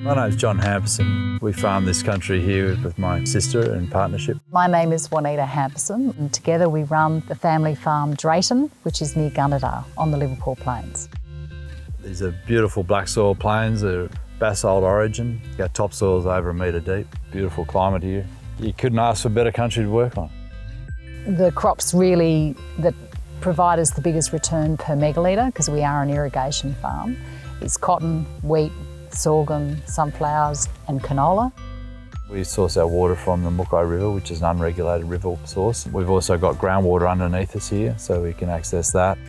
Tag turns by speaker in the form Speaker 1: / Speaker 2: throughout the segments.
Speaker 1: My name's John Hamparsum. We farm this country here with my sister in partnership.
Speaker 2: My name is Juanita Hamparsum, and together we run the family farm Drayton, which is near Gunnedah on the Liverpool Plains.
Speaker 1: These are beautiful black soil plains. They're basalt origin. Our topsoil's over 1 metre deep. Beautiful climate here. You couldn't ask for a better country to work on.
Speaker 2: The crops really that provide us the biggest return per megalitre, because we are an irrigation farm, is cotton, wheat, sorghum, sunflowers and canola.
Speaker 1: We source our water from the Mucko River, which is an unregulated river source. We've also got groundwater underneath us here, so we can access that.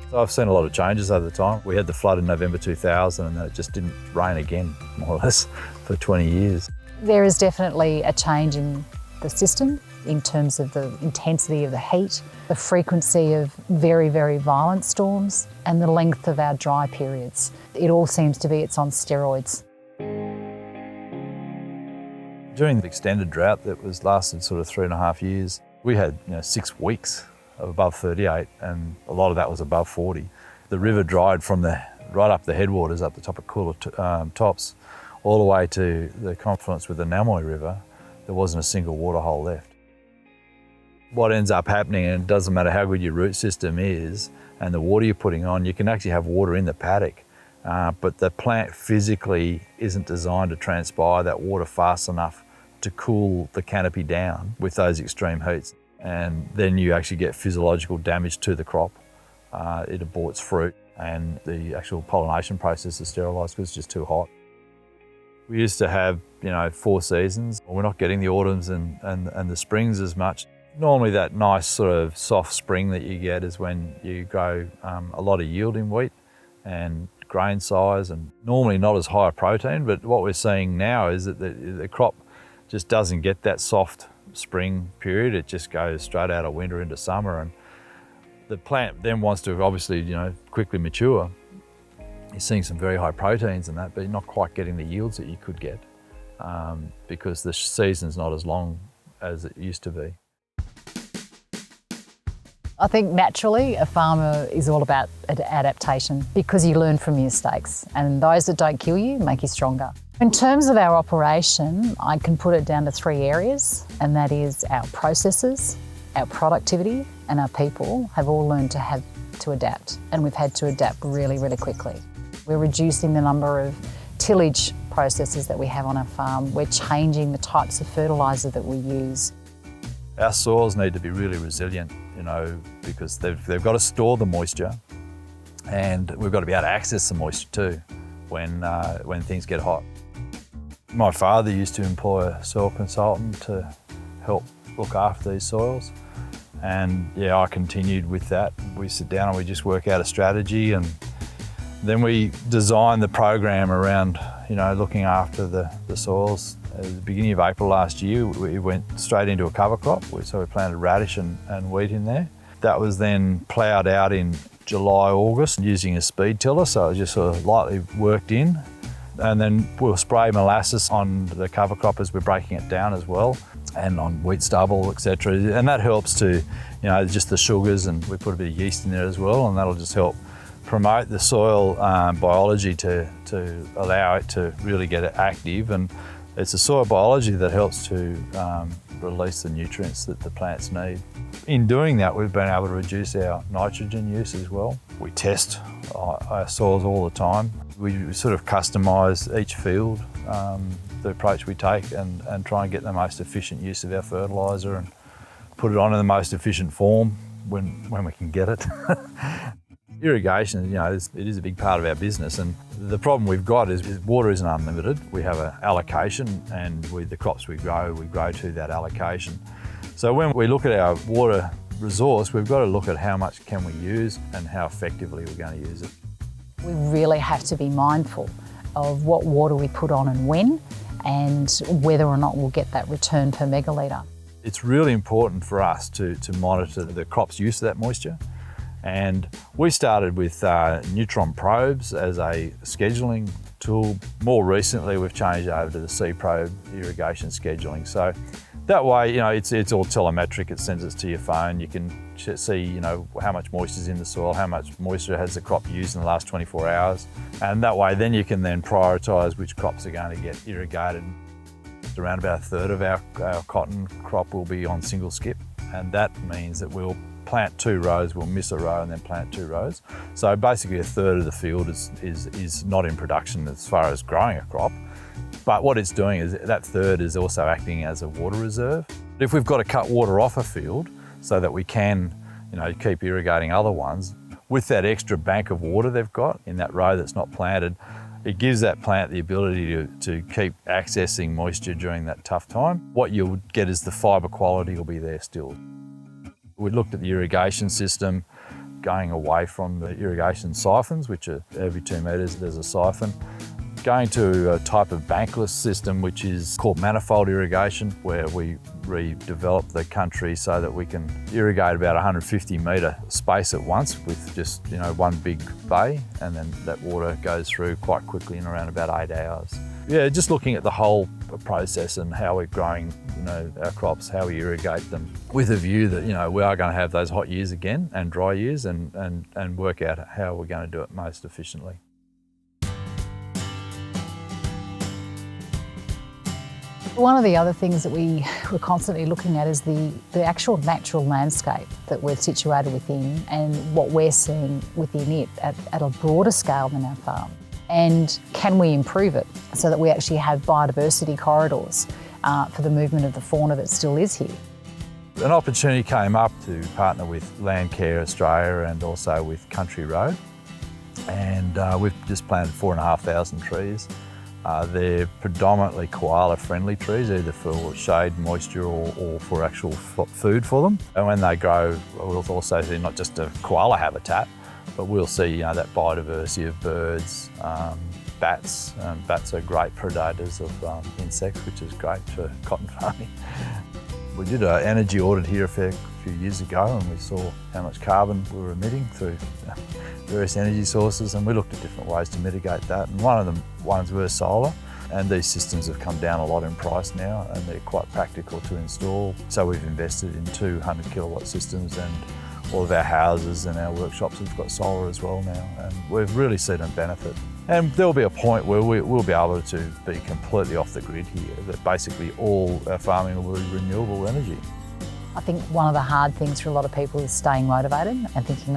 Speaker 1: So I've seen a lot of changes over the time. We had the flood in November 2000 and then it just didn't rain again, more or less, for 20 years.
Speaker 2: There is definitely a change in the system in terms of the intensity of the heat, the frequency of very, very violent storms and the length of our dry periods. It all seems to be it's on steroids.
Speaker 1: During the extended drought that lasted sort of 3.5 years, we had 6 weeks of above 38 and a lot of that was above 40. The river dried from right up the headwaters, up the top of Cooler Tops, all the way to the confluence with the Namoy River. There wasn't a single water hole left. What ends up happening, and it doesn't matter how good your root system is and the water you're putting on, you can actually have water in the paddock, but the plant physically isn't designed to transpire that water fast enough to cool the canopy down with those extreme heats. And then you actually get physiological damage to the crop. It aborts fruit and the actual pollination process is sterilised because it's just too hot. We used to have 4 seasons. We're not getting the autumns and the springs as much. Normally that nice sort of soft spring that you get is when you grow a lot of yield in wheat and grain size, and normally not as high a protein, but what we're seeing now is that the crop just doesn't get that soft spring period. It just goes straight out of winter into summer, and the plant then wants to obviously quickly mature. You're seeing some very high proteins in that, but you're not quite getting the yields that you could get because the season's not as long as it used to be.
Speaker 2: I think naturally a farmer is all about adaptation because you learn from your mistakes, and those that don't kill you make you stronger. In terms of our operation, I can put it down to 3 areas, and that is our processes, our productivity and our people have all learned to adapt, and we've had to adapt really, really quickly. We're reducing the number of tillage processes that we have on our farm. We're changing the types of fertiliser that we use.
Speaker 1: Our soils need to be really resilient, because they've got to store the moisture, and we've got to be able to access the moisture too when things get hot. My father used to employ a soil consultant to help look after these soils, and I continued with that. We sit down and we just work out a strategy, and then we design the program around looking after the soils. At the beginning of April last year, we went straight into a cover crop. So we planted radish and wheat in there. That was then ploughed out in July, August using a speed tiller, so it was just sort of lightly worked in. And then we'll spray molasses on the cover crop as we're breaking it down as well, and on wheat stubble, etc. And that helps to, just the sugars, and we put a bit of yeast in there as well, and that'll just help promote the soil biology to allow it to really get active. And it's the soil biology that helps to release the nutrients that the plants need. In doing that, we've been able to reduce our nitrogen use as well. We test our soils all the time. We sort of customise each field, the approach we take, and try and get the most efficient use of our fertiliser and put it on in the most efficient form when we can get it. Irrigation, it is a big part of our business, and the problem we've got is water isn't unlimited. We have an allocation, and with the crops we grow to that allocation. So when we look at our water resource, we've got to look at how much can we use and how effectively we're going to use it.
Speaker 2: We really have to be mindful of what water we put on and when, and whether or not we'll get that return per megalitre.
Speaker 1: It's really important for us to monitor the crop's use of that moisture. And we started with neutron probes as a scheduling tool. More recently, we've changed over to the C-probe irrigation scheduling. So That way, it's all telemetric. It sends it to your phone. You can see, how much moisture is in the soil, how much moisture has the crop used in the last 24 hours. And that way, then you can then prioritise which crops are going to get irrigated. Around about a third of our cotton crop will be on single skip. And that means that we'll plant 2 rows, we'll miss a row and then plant 2 rows. So basically a third of the field is not in production as far as growing a crop. But what it's doing is that third is also acting as a water reserve. If we've got to cut water off a field so that we can, keep irrigating other ones, with that extra bank of water they've got in that row that's not planted, it gives that plant the ability to keep accessing moisture during that tough time. What you'll get is the fibre quality will be there still. We looked at the irrigation system, going away from the irrigation siphons, which are every 2 metres there's a siphon, going to a type of bankless system which is called manifold irrigation, where we redevelop the country so that we can irrigate about 150 metre space at once with just one big bay, and then that water goes through quite quickly in around about 8 hours. Yeah, just looking at the whole process and how we're growing our crops, how we irrigate them, with a view that we are going to have those hot years again and dry years, and work out how we're going to do it most efficiently.
Speaker 2: One of the other things that we're constantly looking at is the actual natural landscape that we're situated within, and what we're seeing within it at a broader scale than our farm. And can we improve it so that we actually have biodiversity corridors for the movement of the fauna that still is here?
Speaker 1: An opportunity came up to partner with Landcare Australia and also with Country Road, and we've just planted 4,500 trees. They're predominantly koala-friendly trees, either for shade, moisture, or for actual food for them. And when they grow, we'll also see not just a koala habitat, but we'll see that biodiversity of birds, bats. Bats are great predators of insects, which is great for cotton farming. We did an energy audit here a few years ago, and we saw how much carbon we were emitting through various energy sources, and we looked at different ways to mitigate that. And one of the ones were solar, and these systems have come down a lot in price now, and they're quite practical to install. So we've invested in 200 kilowatt systems, and all of our houses and our workshops have got solar as well now, and we've really seen a benefit. And there'll be a point where we'll be able to be completely off the grid here, that basically all our farming will be renewable energy.
Speaker 2: I think one of the hard things for a lot of people is staying motivated and thinking,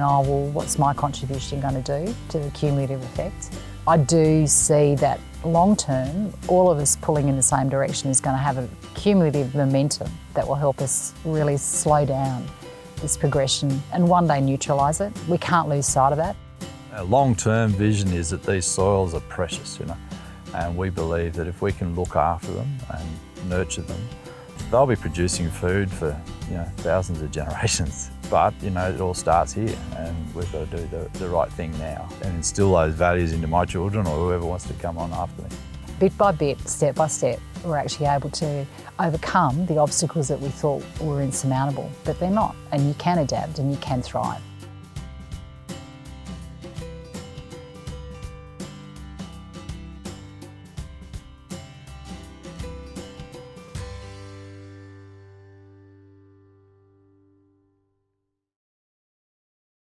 Speaker 2: what's my contribution going to do to the cumulative effect? I do see that long term, all of us pulling in the same direction is going to have a cumulative momentum that will help us really slow down this progression and one day neutralise it. We can't lose sight of that.
Speaker 1: Our long-term vision is that these soils are precious, and we believe that if we can look after them and nurture them, they'll be producing food for thousands of generations. But it all starts here, and we've got to do the right thing now and instill those values into my children or whoever wants to come on after me.
Speaker 2: Bit by bit, step by step, we're actually able to overcome the obstacles that we thought were insurmountable, but they're not, and you can adapt and you can thrive.